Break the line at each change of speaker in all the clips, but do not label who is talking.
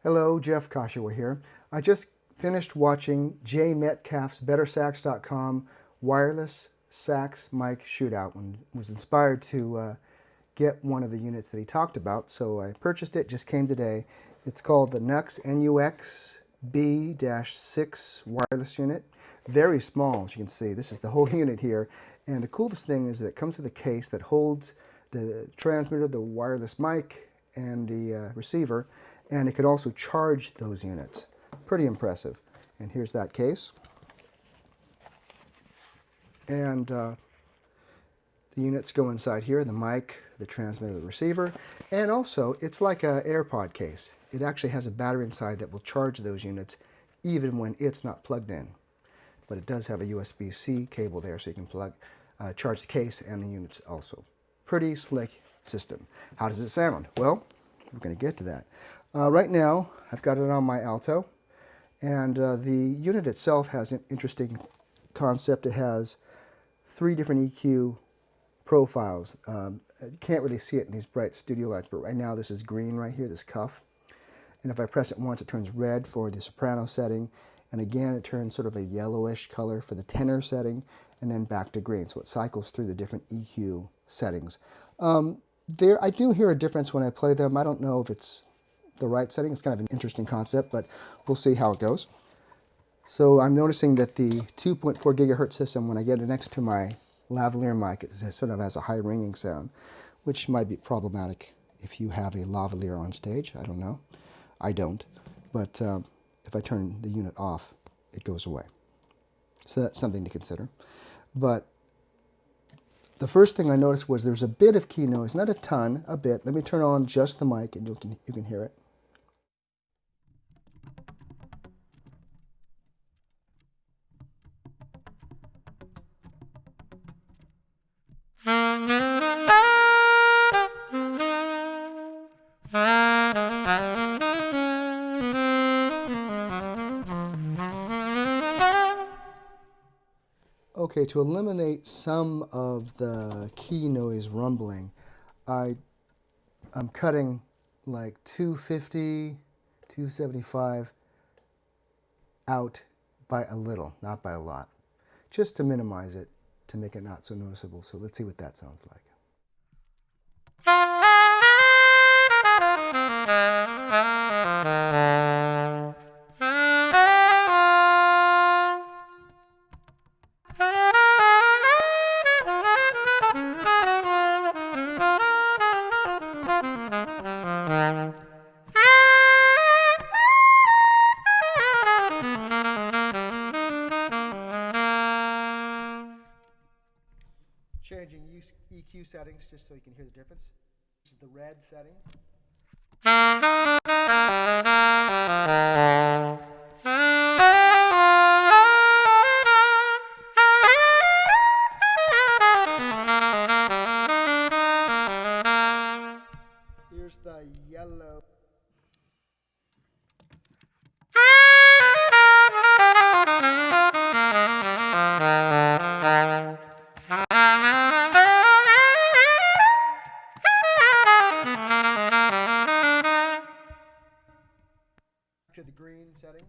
Hello, Jeff Kashiwa here. I just finished watching Jay Metcalf's BetterSax.com wireless sax mic shootout and was inspired to get one of the units that he talked about. So I purchased it, just came today. It's called the Nux Nux B-6 wireless unit. Very small, as you can see. This is the whole unit here. And the coolest thing is that it comes with a case that holds the transmitter, the wireless mic, and the receiver. And it can also charge those units. Pretty impressive. And here's that case. And the units go inside here, the mic, the transmitter, the receiver. And also, it's like an AirPod case. It actually has a battery inside that will charge those units even when it's not plugged in. But it does have a USB-C cable there, so you can charge the case and the units also. Pretty slick system. How does it sound? Well, we're going to get to that. Right now, I've got it on my Alto, and the unit itself has an interesting concept. It has 3 different EQ profiles. You can't really see it in these bright studio lights, but right now this is green right here, this cuff. And if I press it once, it turns red for the soprano setting, and again it turns sort of a yellowish color for the tenor setting, and then back to green. So it cycles through the different EQ settings. I do hear a difference when I play them. I don't know if it's the right setting. It's kind of an interesting concept, but we'll see how it goes. So I'm noticing that the 2.4 gigahertz system, when I get it next to my lavalier mic, it sort of has a high ringing sound, which might be problematic if you have a lavalier on stage. I don't know. I don't. But if I turn the unit off, it goes away. So that's something to consider. But the first thing I noticed was there's a bit of key noise, not a ton, a bit. Let me turn on just the mic and you can hear it. Okay, to eliminate some of the key noise rumbling, I'm cutting like 250, 275 out by a little, not by a lot, just to minimize it, to make it not so noticeable. So let's see what that sounds like. Changing EQ settings just so you can hear the difference. This is the red setting. Here's the yellow. To the green setting.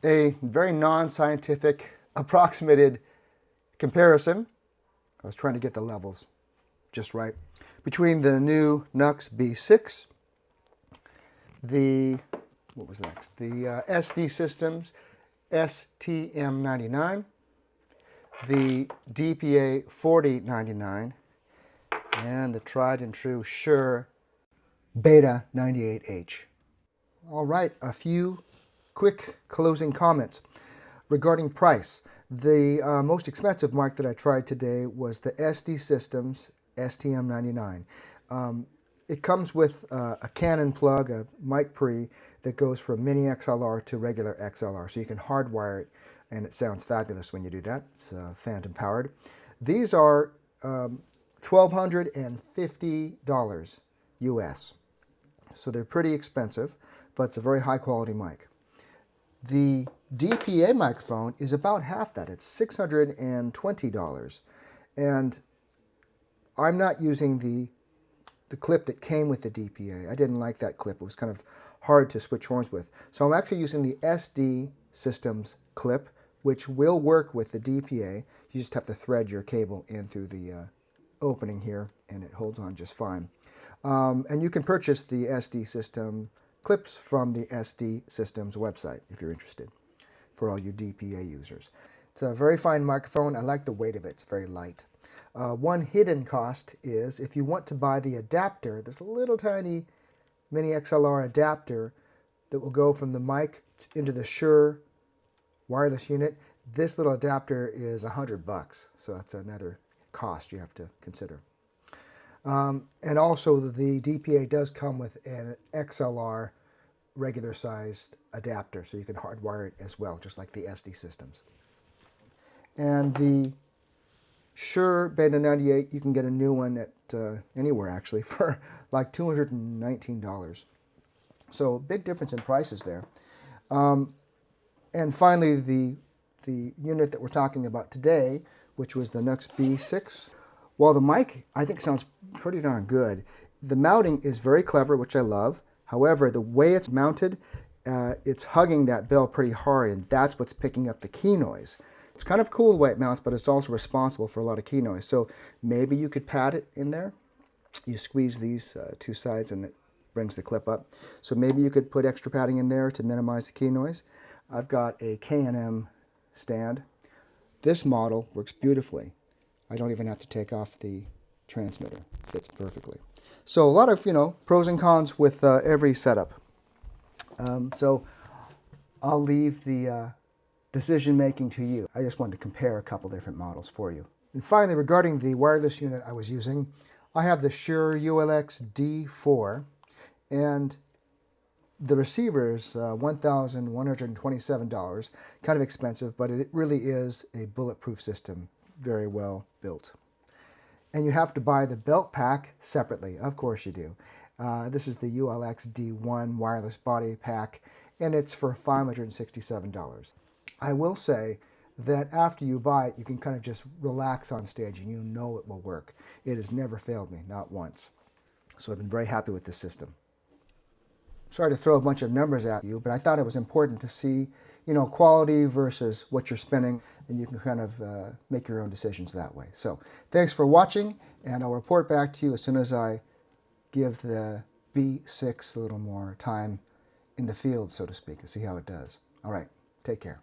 a very non-scientific, approximated comparison. I was trying to get the levels just right. Between the new Nux B6, the, what was next? The SD Systems STM99, the DPA 4099, and the tried and true Shure Beta 98H. All right, a few quick closing comments regarding price. The most expensive mic that I tried today was the SD Systems STM99. It comes with a Canon plug, a mic pre, that goes from mini XLR to regular XLR. So you can hardwire it, and it sounds fabulous when you do that. It's phantom powered. These are $1,250 US. So they're pretty expensive, but it's a very high quality mic. The DPA microphone is about half that. It's $620. And I'm not using the clip that came with the DPA. I didn't like that clip. It was kind of hard to switch horns with. So I'm actually using the SD Systems clip, which will work with the DPA. You just have to thread your cable in through the opening here, and it holds on just fine. And you can purchase the SD System clips from the SD Systems website if you're interested, for all you DPA users. It's a very fine microphone. I like the weight of it. It's very light. One hidden cost is if you want to buy the adapter, this little tiny mini XLR adapter that will go from the mic into the Shure wireless unit. This little adapter is $100, so that's another cost you have to consider. And also the DPA does come with an XLR regular sized adapter, so you can hardwire it as well, just like the SD Systems. And the Shure Beta 98, you can get a new one at anywhere actually for like $219. So big difference in prices there. And finally, the unit that we're talking about today, which was the Nux B6. While the mic, I think, sounds pretty darn good, the mounting is very clever, which I love. However, the way it's mounted, it's hugging that bell pretty hard, and that's what's picking up the key noise. It's kind of cool the way it mounts, but it's also responsible for a lot of key noise. So maybe you could pad it in there. You squeeze these two sides and it brings the clip up. So maybe you could put extra padding in there to minimize the key noise. I've got a K&M stand. This model works beautifully. I don't even have to take off the transmitter. It fits perfectly. So a lot of, pros and cons with every setup. So I'll leave the decision making to you. I just wanted to compare a couple different models for you. And finally, regarding the wireless unit I was using, I have the Shure ULX D4, and the receiver is $1,127, kind of expensive, but it really is a bulletproof system, very well built. And you have to buy the belt pack separately. Of course you do. This is the ULX D1 wireless body pack, and it's for $567. I will say that after you buy it, you can kind of just relax on stage and you know it will work. It has never failed me, not once. So I've been very happy with this system. Sorry to throw a bunch of numbers at you, but I thought it was important to see, quality versus what you're spending, and you can kind of make your own decisions that way. So thanks for watching, and I'll report back to you as soon as I give the B6 a little more time in the field, so to speak, and see how it does. All right, take care.